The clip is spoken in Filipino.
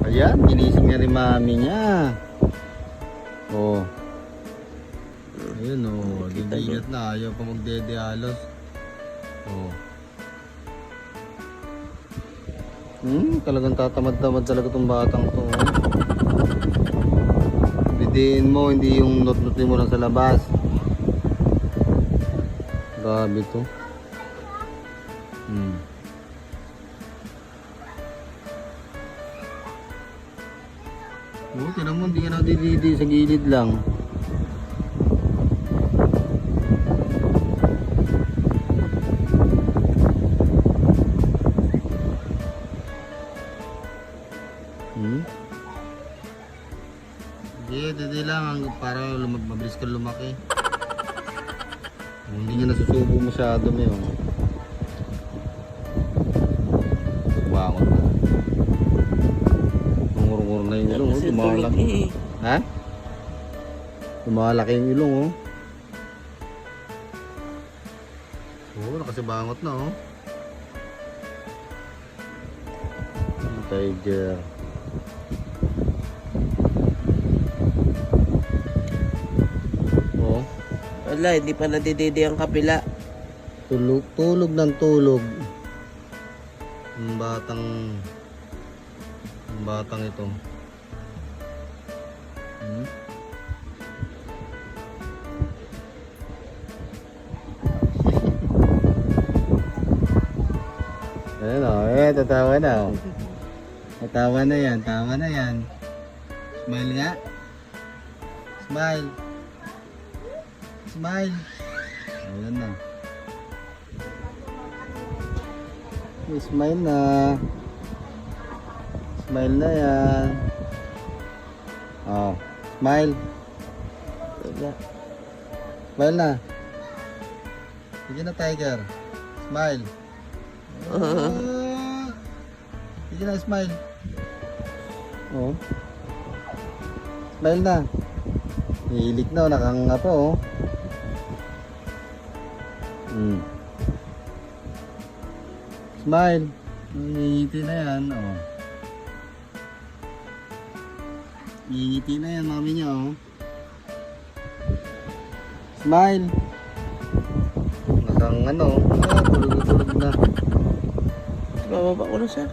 Ayan, ginising na rin mami niya. Oh. Ayun oh, gigigat na. Ayaw pa magdede halos. Oh. Talagang tatamad-tamad talaga tong batang to. Bidiin mo, hindi yung not-notin mo lang sa labas. Grabe to. Oh, tinan mo, hindi ka nakadididi sa gilid lang. Hindi lang para mabilis ka lumaki. Hindi niya nasusubo masyado mo yun. Bangon na. Ngungur-ngur na yung ilong. Lumalaki. Ha? Lumalaki yung ilong oh. Oo, nakasibangot na oh. Tiger. Wala, hindi pa nadididi ang kapila. Tulog ng tulog. Ang batang ito. Ayan o, tatawa na o. Tatawa na yan, tama na yan. Smile nga. Smile. Smile. Ayan na. Smile na. Smile na yan. Oh, smile. Smile na. Sige na, Tiger. Smile. Sige na, smile. Oh. Smile na. Hilik na, nakanganga pa oh. Smile. Ngingiti na yan oh. Ngingiti na yan mami niya oh. Smile. Nakang ano, tulog na. Bababa ko na siya.